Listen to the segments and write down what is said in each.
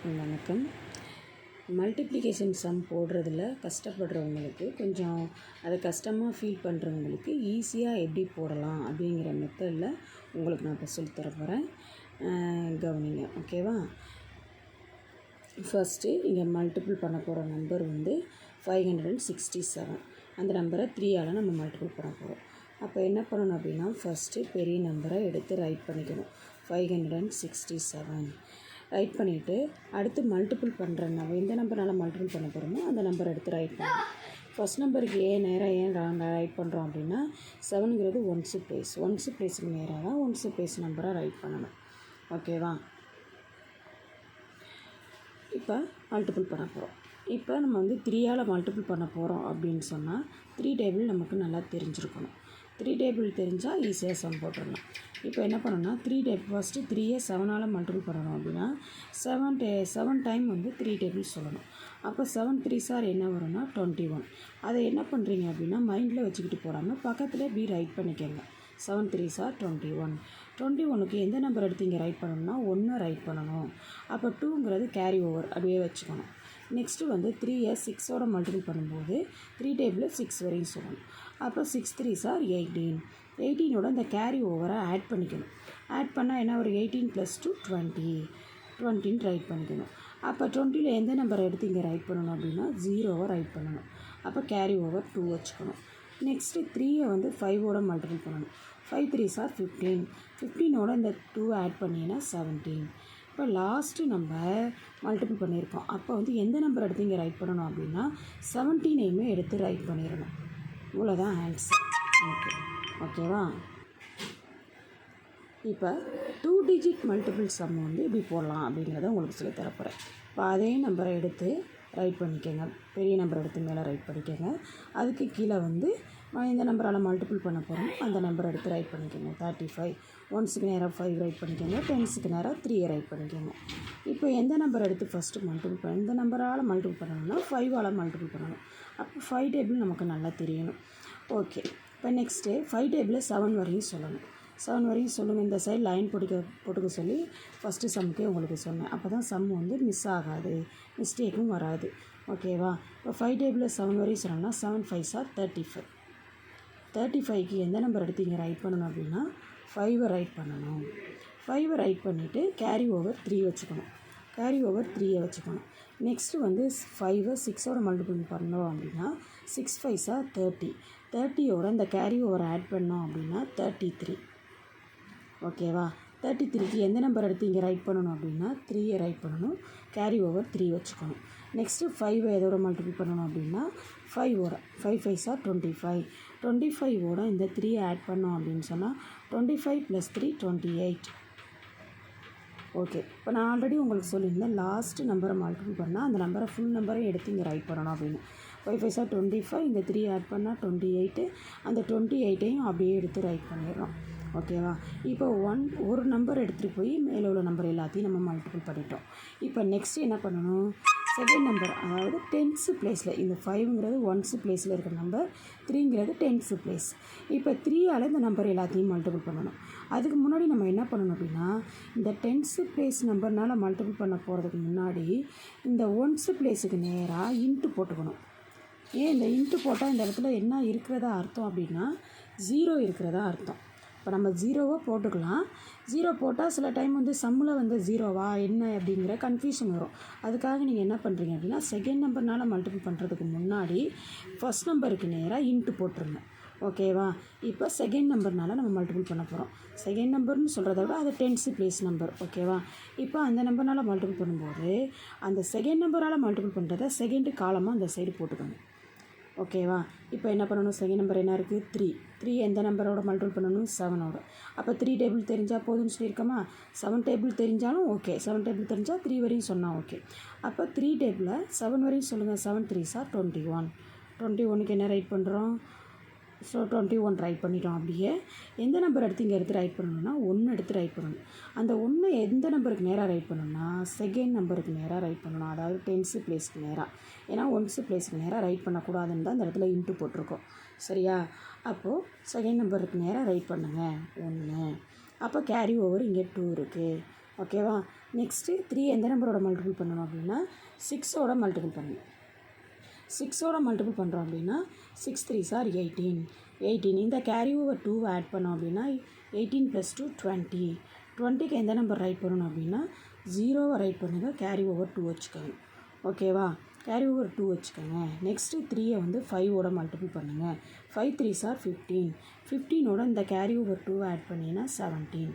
எல்லாருக்கும் வணக்கம். Multiplication some போடுறதுல கஷ்டப்படுறவங்களுக்கு, கொஞ்சம் அதை கஷ்டமாக ஃபீல் பண்ணுறவங்களுக்கு ஈஸியாக எப்படி போடலாம் அப்படிங்கிற மெத்தடில் உங்களுக்கு நான் இப்போ சொல்லித்தர போகிறேன். கவனிங்க, ஓகேவா? ஃபஸ்ட்டு இங்கே மல்டிபிள் பண்ண போகிற நம்பர் வந்து 567. அந்த நம்பரை 3ஆல் நம்ம மல்டிபிள் பண்ண போகிறோம். அப்போ என்ன பண்ணணும் அப்படின்னா, ஃபஸ்ட்டு பெரிய நம்பரை எடுத்து ரைட் பண்ணிக்கணும். 567 ரைட் பண்ணிவிட்டு அடுத்து மல்டிபிள் பண்ணுற நம்ம எந்த நம்பரால் மல்டிபிள் பண்ண போகிறோமோ அந்த நம்பர் எடுத்து ரைட் பண்ணணும். ஃபஸ்ட் நம்பருக்கு ஏன் ரைட் பண்ணுறோம் அப்படின்னா, 7ங்கிறது ஒன்ஸு பிளேஸுக்கு நேராக தான் ஒன்ஸு பிளேஸ் நம்பரை ரைட் பண்ணணும். ஓகேவா? இப்போ மல்டிபிள் பண்ண போகிறோம். இப்போ நம்ம வந்து 3ஆல் மல்டிபிள் பண்ண போகிறோம் அப்படின்னு சொன்னால் 3 டேபிள் நமக்கு நல்லா தெரிஞ்சிருக்கணும். 3 டேபிள் தெரிஞ்சால் ஈஸியாக சம் போட்டுடலாம். இப்போ என்ன பண்ணணும்னா, 3 டேபிள் ஃபஸ்ட்டு 3யை 7ஆல் மல்டிபிள் பண்ணணும் அப்படின்னா 7 டைம் வந்து 3 டேபிள் சொல்லணும். அப்போ 7 3s என்ன வரும்னா 21. அதை என்ன பண்ணுறீங்க அப்படின்னா, மைண்டில் வச்சுக்கிட்டு போடாமல் பக்கத்தில் இப்படி ரைட் பண்ணிக்கோங்க. 7 3s 21. 21க்கு எந்த நம்பர் எடுத்து இங்கே ரைட் பண்ணணும்னா 1 ரைட் பண்ணணும். அப்போ 2ங்கிறது கேரி ஓவர் அப்படியே வச்சுக்கணும். நெக்ஸ்ட்டு வந்து 3யை 6ஓட மல்டிபிள் பண்ணும்போது 3 டேபிளில் 6 வரையும் சொல்லணும். அப்போ 6 3s 18. 18ஓட இந்த கேரி ஓவரை ஆட் பண்ணிக்கணும். ஆட் பண்ணால் என்ன ஒரு 18 + 2 20 ரைட் பண்ணிக்கணும். அப்போ 20ல் எந்த நம்பரை எடுத்து இங்கே ரைட் பண்ணணும் அப்படின்னா 0வை ரைட் பண்ணணும். அப்போ கேரி ஓவர் 2 வச்சுக்கணும். நெக்ஸ்ட்டு 3யை வந்து 5ஓட மல்டிபிள் பண்ணணும். 5 3s 15. 15ஓட இந்த 2 ஆட் பண்ணிங்கன்னா 17. இப்போ லாஸ்ட்டு நம்ம மல்டிபிள் பண்ணியிருக்கோம். அப்போ வந்து எந்த நம்பர் எடுத்து இங்கே ரைட் பண்ணணும் அப்படின்னா 17ஐயுமே எடுத்து ரைட் பண்ணிடணும். இவ்வளோதான் ஆன்சர். ஓகேவா? இப்போ 2 டிஜிட் மல்டிபிள் சம் வந்து இப்படி போடலாம் அப்படிங்கிறத உங்களுக்கு சொல்லி தரப்போகிறேன். இப்போ அதே நம்பரை எடுத்து ரைட் பண்ணிக்கோங்க. பெரிய நம்பர் எடுத்து மேலே ரைட் பண்ணிக்கோங்க. அதுக்கு கீழே வந்து எந்த நம்பரால் மல்டிபிள் பண்ண போகிறோம் அந்த நம்பரை எடுத்து ரைட் பண்ணிக்கோங்க. 35. 1க்கு நேராக 5 ரைட் பண்ணிக்கோங்க. 10க்கு நேராக 3 ரைட் பண்ணிக்கோங்க. இப்போ எந்த நம்பர் எடுத்து ஃபஸ்ட்டு மல்டிபிள் பண்ண எந்த நம்பரால் மல்டிபிள் பண்ணணும்னா 5ஆல் மல்டிபிள் பண்ணணும். அப்போ 5 டேபிள் நமக்கு நல்லா தெரியணும். ஓகே. இப்போ நெக்ஸ்ட்டு 5 டேபிளில் 7 வரையும் சொல்லணும். 7 வரையும் சொல்லுங்கள். இந்த சைடு லைன் போட்டுக்க சொல்லி ஃபஸ்ட்டு சம்முக்கே உங்களுக்கு சொன்னேன். அப்போ தான் சம் வந்து மிஸ் ஆகாது, மிஸ்டேக்கும் வராது. ஓகேவா? இப்போ 5 டேபிளில் 7 வரையும் சொன்னோம்னா 7 5s 35. 35க்கு எந்த நம்பர் எடுத்து இங்கே ரைட் பண்ணணும் அப்படின்னா 5வை ரைட் பண்ணணும். 5வை ரைட் பண்ணிவிட்டு கேரி ஓவர் 3 வச்சுக்கணும். கேரி ஓவர் 3யை வச்சுக்கணும். நெக்ஸ்ட்டு வந்து 5வை 6ஓட மல்டிபிள் பண்ணோம் அப்படின்னா 6 5s 30. 30ஓட இந்த கேரி ஓவர் ஆட் பண்ணோம் அப்படின்னா 33. ஓகேவா? 33க்கு எந்த நம்பர் எடுத்து இங்கே ரைட் பண்ணணும் அப்படின்னா 3யை ரைட் பண்ணணும். கேரி ஓவர் 3 வச்சுக்கணும். நெக்ஸ்ட்டு 5வை எதோட மல்டிபிள் பண்ணணும் அப்படின்னா 5ஓட 5 5s 25. 25ஓட இந்த 3யை ஆட் பண்ணோம் அப்படின்னு சொன்னால் 25 + 3 28. ஓகே. இப்போ நான் ஆல்ரெடி உங்களுக்கு சொல்லியிருந்தேன், லாஸ்ட்டு நம்பரை மல்டிபிள் பண்ணால் அந்த நம்பரை ஃபுல் நம்பரை எடுத்து இங்கே ரைட் பண்ணணும் அப்படின்னு. 5 5s 25. இந்த 3 ஆட் பண்ணால் 28. அந்த 28ஐயும் அப்படியே எடுத்து ரைட் பண்ணிடுறோம். ஓகேவா? இப்போ ஒரு நம்பர் எடுத்துகிட்டு போய் மேலே உள்ள நம்பர் எல்லாத்தையும் நம்ம மல்டிபிள் பண்ணிட்டோம். இப்போ நெக்ஸ்ட்டு என்ன பண்ணணும், செகண்ட் நம்பர் அதாவது 10th பிளேஸில் இந்த 5ங்கிறது 1th பிளேஸில் இருக்கிற நம்பர், 3ங்கிறது 10th பிளேஸ். இப்போ 3ஆல் இந்த நம்பர் எல்லாத்தையும் மல்டிபிள் பண்ணணும். அதுக்கு முன்னாடி நம்ம என்ன பண்ணணும் அப்படின்னா, இந்த 10th பிளேஸ் நம்பர்னால் மல்டிபிள் பண்ண போகிறதுக்கு முன்னாடி இந்த 1th பிளேஸுக்கு நேராக இன்ட்டு போட்டுக்கணும். ஏன் இந்த இன்ட்டு போட்டால் இந்த இடத்துல என்ன இருக்கிறதா அர்த்தம் அப்படின்னா 0 இருக்கிறதா அர்த்தம். இப்போ நம்ம 0வை போட்டுக்கலாம். 0 போட்டால் சில டைம் வந்து சம்மில் வந்து 0வா என்ன அப்படிங்கிற கன்ஃபியூஷன் வரும். அதுக்காக நீங்கள் என்ன பண்ணுறீங்க அப்படின்னா, செகண்ட் நம்பர்னால் மல்டிபிள் பண்ணுறதுக்கு முன்னாடி ஃபஸ்ட் நம்பருக்கு நேராக இன்ட்டு போட்டுருங்க. ஓகேவா? இப்போ செகண்ட் நம்பர்னால் நம்ம மல்டிபிள் பண்ண போகிறோம். செகண்ட் நம்பர்னு சொல்கிறத விட அது 10th பிளேஸ் நம்பர். ஓகேவா? இப்போ அந்த நம்பர்னால் மல்டிபிள் பண்ணும்போது அந்த செகண்ட் நம்பரால் மல்டிபிள் பண்ணுறத செகண்டு காலமாக அந்த சைடு போட்டுக்கணும். ஓகேவா? இப்போ என்ன பண்ணணும், செகண்ட் நம்பர் என்ன இருக்குது 3 எந்த நம்பரோட மல்டிபிள் பண்ணணும் 7ஓட. அப்போ 3 டேபிள் தெரிஞ்சால் போதும்னு சொல்லியிருக்கோமா? 7 டேபிள் தெரிஞ்சாலும் ஓகே. 7 டேபிள் தெரிஞ்சால் 3 வரையும் சொன்னால் ஓகே. அப்போ 3 டேபிளில் 7 வரையும் சொல்லுங்கள். 7 3s 21. 21க்கு என்ன ரைட் பண்ணுறோம்? ஸோ 21 ரைட் பண்ணிட்டோம். அப்படியே எந்த நம்பர் எடுத்து இங்கே எடுத்து ரைட் பண்ணணும்னா 1 எடுத்து ரைட் பண்ணணும். அந்த 1 எந்த நம்பருக்கு நேராக ரைட் பண்ணணும்னா செகண்ட் நம்பருக்கு நேராக ரைட் பண்ணணும். அதாவது 10th பிளேஸ்க்கு நேராக. ஏன்னா 1th பிளேஸ்க்கு நேராக ரைட் பண்ணக்கூடாதுன்னு தான் இந்த இடத்துல இன்ட்டு போட்டிருக்கோம். சரியா? அப்போது செகண்ட் நம்பருக்கு நேராக ரைட் பண்ணுங்கள் 1. அப்போ கேரி ஓவர் இங்கே 2 இருக்குது. ஓகேவா. நெக்ஸ்ட்டு 3 எந்த நம்பரோட மல்டிபிள் பண்ணணும் அப்படின்னா 6ஓட மல்டிபிள் பண்ணணும். 6ஓட மல்டிபிள் பண்ணுறோம் அப்படின்னா 6 3s are 18. இந்த கேரி ஓவர் 2 ஆட் பண்ணோம் அப்படின்னா 18 + 2 20. 20க்கு எந்த நம்பர் ரைட் பண்ணணும் அப்படின்னா 0வை ரைட் பண்ணுங்கள், கேரி ஓவர் 2 வச்சுக்கோங்க. ஓகேவா, கேரி ஓவர் 2 வச்சுக்கோங்க. நெக்ஸ்ட்டு 3யை வந்து 5ஓட மல்டிபிள் பண்ணுங்கள். 5 3s are 15. 15ஓட இந்த கேரி ஓவர் 2 ஆட் பண்ணிங்கன்னா 17.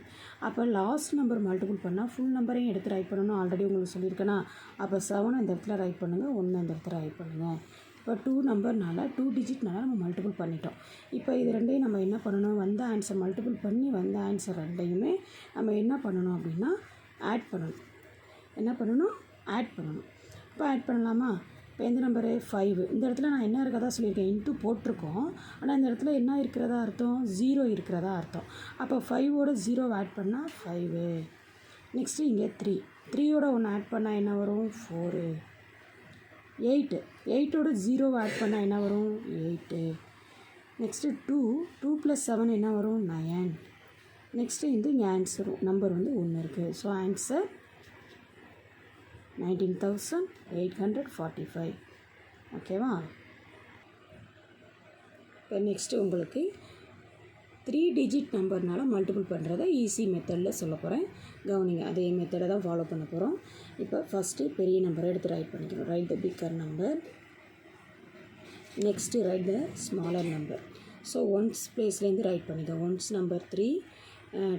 அப்போ லாஸ்ட் நம்பர் மல்டிபிள் பண்ணால் ஃபுல் நம்பரையும் எடுத்து ரைட் பண்ணணும். ஆல்ரெடி உங்களுக்கு சொல்லியிருக்கேன்னா, அப்போ 7 இந்த இடத்துல ரைட் பண்ணுங்கள், 1 இந்த இடத்துல ரைட் பண்ணுங்கள். இப்போ 2 நம்பர்னால 2 டிஜிட்னால நம்ம மல்டிபிள் பண்ணிட்டோம். இப்போ இது ரெண்டையும் நம்ம என்ன பண்ணணும், வந்த ஆன்சர் மல்டிபிள் பண்ணி வந்த ஆன்சர் ரெண்டையுமே நம்ம என்ன பண்ணணும் அப்படின்னா ஆட் பண்ணணும். என்ன பண்ணணும், ஆட் பண்ணணும். இப்போ ஆட் பண்ணலாமா. இப்போ எந்த நம்பரு 5. இந்த இடத்துல நான் என்ன இருக்கிறதா சொல்லியிருக்கேன், இன்ட்டு போட்டிருக்கோம். ஆனால் இந்த இடத்துல என்ன இருக்கிறதா அர்த்தம், 0 இருக்கிறதா அர்த்தம். அப்போ 5ஓட 0 ஆட் பண்ணால் 5. நெக்ஸ்ட்டு இங்கே 3ஓட 1 ஆட் பண்ணால் என்ன வரும், 4. 8ஓட 0 ஆட் பண்ணால் என்ன வரும், 8. நெக்ஸ்ட்டு 2 + 7 என்ன வரும், 9. நெக்ஸ்ட்டு இங்கே ஆன்சர் நம்பர் வந்து 1 இருக்குது. So answer 19,845. ஓகேவா. இப்போ நெக்ஸ்ட்டு உங்களுக்கு 3 டிஜிட் நம்பர்னால மல்டிபிள் பண்ணுறதை ஈஸி மெத்தடில் சொல்ல போகிறேன். கவனிங்க, அதே மெத்தடை தான் ஃபாலோ பண்ண போகிறோம். இப்போ ஃபஸ்ட்டு பெரிய நம்பரை எடுத்து ரைட் பண்ணிக்கணும். Write the bigger number. Next write the smaller number. So ones பிளேஸ்லேருந்து ரைட் பண்ணிக்க. Ones number 3,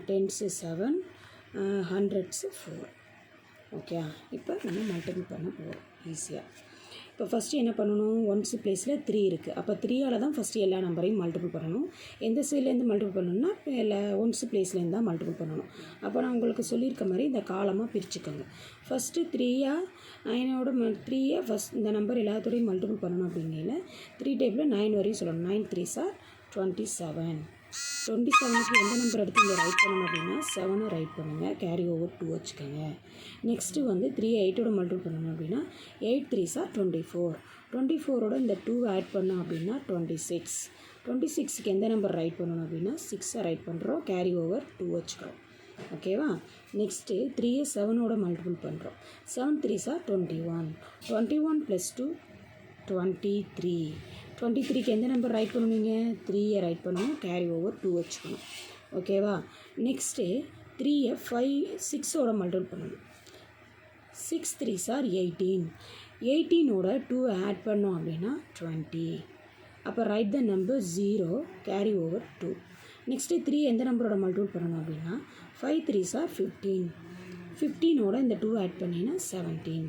tens 7, hundreds 4. Okay, இப்போ நம்ம மல்டிபிள் பண்ண போகிறோம் ஈஸியாக. இப்போ ஃபஸ்ட்டு என்ன பண்ணணும், ஒன்ஸ் பிளேஸில் 3 இருக்குது. அப்போ 3ஆல் தான் ஃபஸ்ட்டு எல்லா நம்பரையும் மல்டிபிள் பண்ணணும். எந்த சைட்லேருந்து மல்டிபிள் பண்ணணும்னா எல்லா ஒன்ஸ் பிளேஸ்லேருந்து தான் மல்டிபிள் பண்ணணும். அப்போ நான் உங்களுக்கு சொல்லியிருக்க மாதிரி இந்த காலமாக பிரிச்சுக்கோங்க. ஃபஸ்ட்டு 3யா 9ஓட 3யை ஃபஸ்ட் இந்த நம்பர் எல்லாத்தோடையும் மல்டிபிள் பண்ணணும் அப்படிங்கையில் 3 டைப்பில் 9 வரையும் சொல்லணும். 9 3s are 27. 27க்கு எந்த நம்பர் எடுத்து இங்கே ரைட் பண்ணணும் அப்படின்னா 7 ரைட் பண்ணுங்கள், கேரி ஓவர் 2 வச்சுக்கோங்க. நெக்ஸ்ட்டு வந்து 3 8ஓட மல்டிபிள் பண்ணணும் அப்படின்னா 8 3s are 24. 24ஓட இந்த 2 ஆட் பண்ணோம் அப்படின்னா 26. 26க்கு எந்த நம்பர் ரைட் பண்ணணும் அப்படின்னா 6 ரைட் பண்ணுறோம், கேரி ஓவர் 2 வச்சுக்கிறோம். ஓகேவா. நெக்ஸ்ட்டு 3யை 7ஓட மல்டிபிள் பண்ணுறோம். 7 3s are 21. 21 + 2 23. 23க்கு எந்த நம்பர் ரைட் பண்ணுவீங்க, 3யை ரைட் பண்ணணும், கேரி ஓவர் 2 வச்சுக்கணும். ஓகேவா. நெக்ஸ்ட்டு 3யை 6ஓட மல்டிபிள் பண்ணணும். 6 3s are 18. 18ஓட 2 ஆட் பண்ணோம் அப்படின்னா 20. அப்போ right the number 0, carry over 2. Next 3 எந்த நம்பரோட மல்டிபிள் பண்ணணும் அப்படின்னா 5 3s are 15. 15ஓட இந்த 2 ஆட் பண்ணிங்கன்னா 17.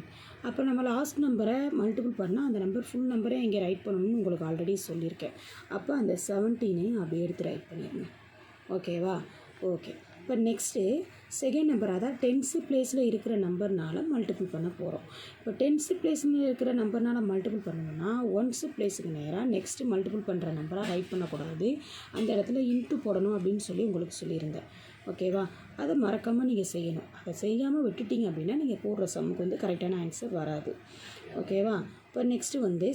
அப்போ நம்ம லாஸ்ட் நம்பரை மல்டிபிள் பண்ணால் அந்த நம்பர் ஃபுல் நம்பரே இங்கே ரைட் பண்ணணும்னு உங்களுக்கு ஆல்ரெடி சொல்லியிருக்கேன். அப்போ அந்த 17ஐயும் அப்படியே எடுத்து ரைட் பண்ணிடுங்க. ஓகேவா. ஓகே, இப்போ நெக்ஸ்ட்டு செகண்ட் நம்பர், அதாவது டென்ஸு பிளேஸில் இருக்கிற நம்பர்னால் மல்டிபிள் பண்ண போகிறோம். இப்போ டென்ஸு பிளேஸில் இருக்கிற நம்பர்னால் மல்டிபிள் பண்ணணும்னா ஒன்ஸு பிளேஸுக்கு நேராக நெக்ஸ்ட்டு மல்டிபிள் பண்ணுற நம்பராக ரைட் பண்ணக்கூடாது, அந்த இடத்துல இன்ட்டு போடணும் அப்படின்னு சொல்லி உங்களுக்கு சொல்லியிருந்தேன். ஓகேவா. அதை மறக்காமல் நீங்கள் செய்யணும். அதை செய்யாமல் விட்டுட்டிங்க அப்படின்னா நீங்கள் போடுற சம்முக்கு வந்து கரெக்டான ஆன்சர் வராது. ஓகேவா. இப்போ நெக்ஸ்ட்டு வந்து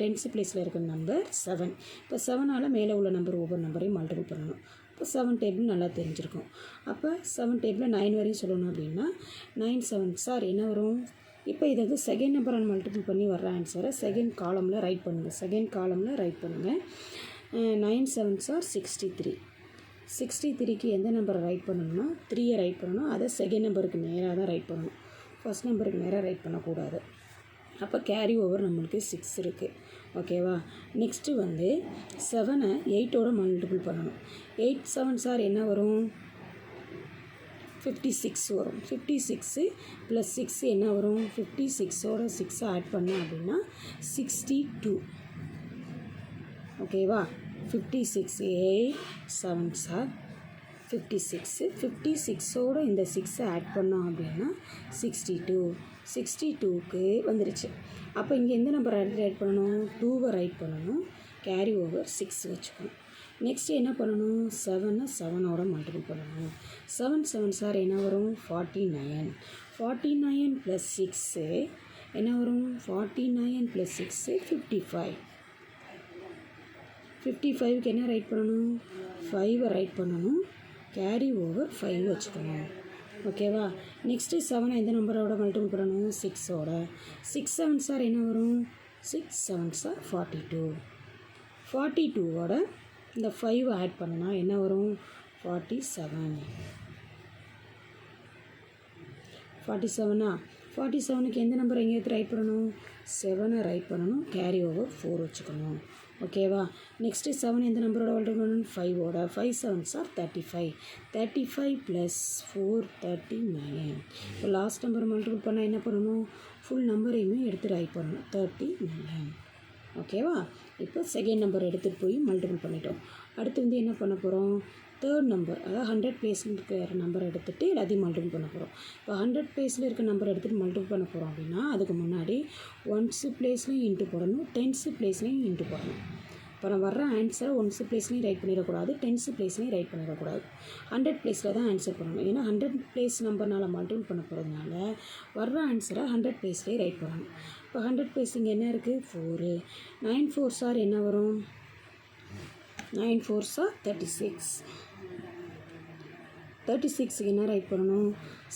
டென்ஸு பிளேஸில் இருக்கிற நம்பர் 7. இப்போ 7ஆல் மேலே உள்ள நம்பர் ஒவ்வொரு நம்பரையும் மல்டிபிள் பண்ணணும். இப்போ 7 டேபிள் நல்லா தெரிஞ்சிருக்கும். அப்போ 7 டேபிளில் 9 வரையும் சொல்லணும் அப்படின்னா 9 7s are என்ன வரும். இப்போ இதை வந்து செகண்ட் நம்பரால் மல்டிபிள் பண்ணி வர்ற ஆன்சரை செகண்ட் காலமில் ரைட் பண்ணுங்கள். 9 7s are 63. 63க்கு எந்த நம்பரை ரைட் பண்ணணும்னா 3யை ரைட் பண்ணணும். அதை செகண்ட் நம்பருக்கு நேராக தான் ரைட் பண்ணணும், ஃபஸ்ட் நம்பருக்கு நேராக ரைட் பண்ணக்கூடாது. அப்போ கேரி ஓவர் நம்மளுக்கு 6 இருக்குது. ஓகேவா. நெக்ஸ்ட்டு வந்து 7ஐ 8ஓட மல்டிபிள் பண்ணணும். 8 7s are என்ன வரும், 56 வரும். 56 + 6 என்ன வரும், 56ஓட 6 ஆட் பண்ணோம் அப்படின்னா 62. ஓகேவா. 56 8 7s are 56. 56ஓட இந்த 6 ஆட் பண்ணோம் அப்படின்னா 62. 62க்கு வந்துருச்சு. அப்போ இங்கே எந்த நம்பர் ரைட் பண்ணணும், 2வை ரைட் பண்ணணும், கேரி ஓவர் 6 வச்சுக்கணும். நெக்ஸ்ட்டு என்ன பண்ணணும், 7ஐ 7ஓட மல்டிபிள் பண்ணணும். 7 7s are என்ன வரும், 49. 49 + 6 என்ன வரும், 49 + 6 55. 55க்கு என்ன ரைட் பண்ணணும், 5வை ரைட் பண்ணணும், கேரி ஓவர் 5 வச்சுக்கணும். ஓகேவா. நெக்ஸ்ட்டு 7 எந்த நம்பரோட மல்டிபிள் பண்ணணும், 6ஓட. 6 7s ஆர் என்ன வரும், 6 7s ஆர் 42. 42ஓட இந்த 5 ஆட் பண்ணனா என்ன வரும், 47. 47ஆ, 47க்கு எந்த நம்பர் எங்கே எடுத்து ரைட் பண்ணணும், 7 ரைட் பண்ணணும், கேரி ஓவர் 4 வச்சுக்கணும். ஓகேவா. நெக்ஸ்ட்டு 7 எந்த நம்பரோட மல்டிபிள் பண்ணணும், 5ஓட. 5 7s ஆர் 35. 35 + 4 39. இப்போ லாஸ்ட் நம்பர் மல்டிபிள் பண்ணால் என்ன பண்ணணும், ஃபுல் நம்பரையுமே எடுத்து ரைட் பண்ணணும், 39. ஓகேவா. இப்போ செகண்ட் நம்பர் எடுத்துகிட்டு போய் மல்டிபிள் பண்ணிட்டோம். அடுத்து வந்து என்ன பண்ண போகிறோம், தேர்ட் நம்பர், அதாவது 100 பிளேஸில் இருக்கிற நம்பர் எடுத்துகிட்டு எல்லாத்தையும் மல்டிபிள் பண்ண போகிறோம். இப்போ 100 பிளேஸில் இருக்க நம்பர் எடுத்துகிட்டு மல்டிபிள் பண்ண போகிறோம் அப்படின்னா அதுக்கு முன்னாடி 1s பிளேஸ்லையும் இன்ட்டு போடணும், 10s பிளேஸ்லையும் இன்ட்டு போடணும். இப்போ நான் வர்ற ஆன்சரை 1s பிளேஸ்லையும் ரைட் பண்ணிடக்கூடாது, 10s பிளேஸ்லையும் ரைட் பண்ணிடக்கூடாது. 100 பிளேஸில் தான் ஆன்சர் பண்ணணும். ஏன்னா 100 பிளேஸ் நம்பர்னால் மல்டிபிள் பண்ண போகிறதுனால வர்ற ஆன்சரை 100 பிளேஸ்லேயே ரைட் பண்ணணும். இப்போ 100 பிளேஸ் இங்கே என்ன இருக்குது, 4. 9 4s ஆர் என்ன வரும், 9 4s ஆர் 36. 36க்கு என்ன ரைட் பண்ணணும்,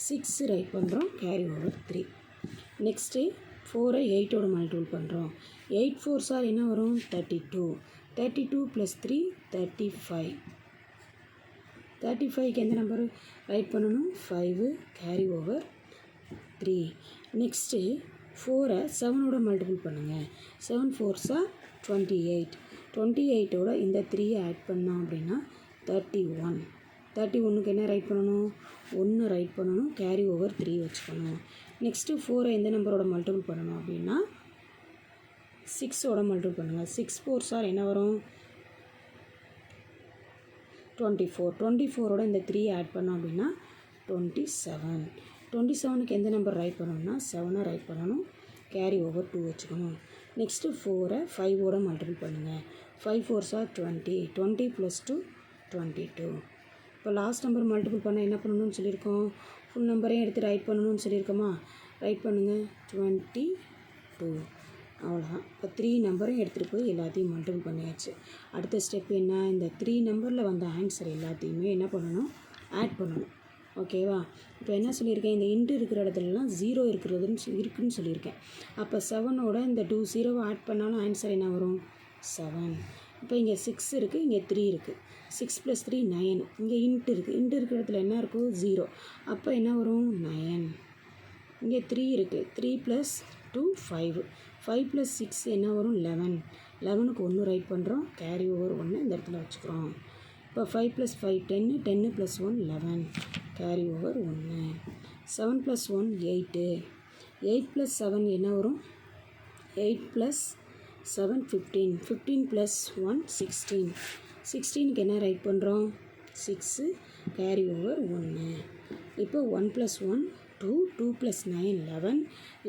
6 ரைட் பண்ணுறோம், கேரி ஓவர் 3. நெக்ஸ்ட்டு 4ஐ 8ஓட மல்டிபிள் பண்ணுறோம். 8 4s ஆர் என்ன வரும், 32. 32 + 3 35. 35க்கு எந்த நம்பர் ரைட் பண்ணணும், 5 கேரி ஓவர் 3. நெக்ஸ்ட்டு 4ஐ 7ஓட மல்டிபிள் பண்ணுங்கள். 7 4s ஆர் 28. 28ஓட இந்த 3 ஆட் பண்ணோம் அப்படின்னா 31. 31க்கு என்ன ரைட் பண்ணணும், 1 ரைட் பண்ணணும், கேரி ஓவர் 3 வச்சுக்கணும். நெக்ஸ்ட்டு 4ஐ எந்த நம்பரோட மல்டிபிள் பண்ணணும் அப்படின்னா 6ஓட மல்டிபிள் பண்ணுங்கள். 6 4s ஆர் என்ன வரும், 24. 24ஓட இந்த 3 ஆட் பண்ணோம் அப்படின்னா 27. 27க்கு எந்த நம்பர் ரைட் பண்ணணும்னா 7 ரைட் பண்ணணும், கேரி ஓவர் 2 வச்சுக்கணும். நெக்ஸ்ட்டு 4ஐ 5ஓட மல்டிபிள் பண்ணுங்கள். 5 4s ஆர் 20. 20 + 2 22. இப்போ லாஸ்ட் நம்பர் மல்டிபிள் பண்ண என்ன பண்ணணும்னு சொல்லியிருக்கோம், ஃபுல் நம்பரையும் எடுத்து ரைட் பண்ணணும்னு சொல்லியிருக்கோமா, ரைட் பண்ணுங்கள், 22. அவ்வளோதான். இப்போ 3 நம்பரையும் எடுத்துகிட்டு போய் எல்லாத்தையும் மல்டிபிள் பண்ணியாச்சு. அடுத்த ஸ்டெப் என்ன, இந்த 3 நம்பரில் வந்த ஆன்சர் எல்லாத்தையுமே என்ன பண்ணணும், ஆட் பண்ணணும். ஓகேவா. இப்போ என்ன சொல்லியிருக்கேன், இந்த இன்ட்டு இருக்கிற இடத்துலலாம் 0 இருக்குதுன்னு சொல்லியிருக்கேன். அப்போ 7ஓட இந்த 2 0 ஆட் பண்ணாலும் ஆன்சர் என்ன வரும், 7. இப்போ இங்கே 6 இருக்குது, இங்கே 3 இருக்குது. 6 + 3 9. இங்கே இன்ட்டு இருக்குது, இன்ட்டு இருக்கிற இடத்துல என்ன இருக்கும், 0. அப்போ என்ன வரும், 9. இங்கே 3 இருக்குது, 3 + 2 5. 5 + 6 என்ன வரும், 11. 11க்கு 1 ரைட் பண்ணுறோம், கேரி ஓவர் 1 இந்த இடத்துல வச்சுக்கிறோம். இப்போ 5 + 5 10. 10 + 1 11, கேரி ஓவர் 1. 7 + 1 8. 8 + 7 என்ன வரும், 8 + 7 15. 15 + 1 16. 16க்கு என்ன ரைட் பண்ணுறோம், 6 கேரி ஓவர் 1. இப்போ 1 + 1 2. 2 + 9 11.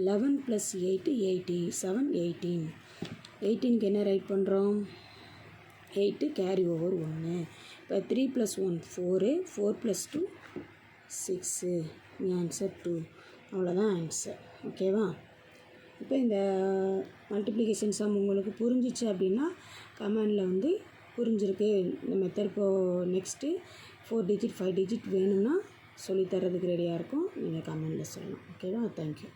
11 + 8 18. 7 18. 18க்கு என்ன ரைட் பண்ணுறோம், 8 கேரி ஓவர் 1. இப்போ 3 + 1 4. 4 + 2 6. ஆன்சர் 2. அவ்வளோதான் ஆன்சர். ஓகேவா. இப்போ இந்த மல்டிப்ளிகேஷன் சம் உங்களுக்கு புரிஞ்சிச்சு அப்படின்னா கமெண்டில் வந்து புரிஞ்சிருக்கு இந்த மெத்தட். இப்போது நெக்ஸ்ட்டு 4 டிஜிட் 5 டிஜிட் வேணும்னா சொல்லித்தரதுக்கு ரெடியாக இருக்கும், நீங்கள் கமெண்டில் சொல்லலாம். ஓகேவா. தேங்க்யூ.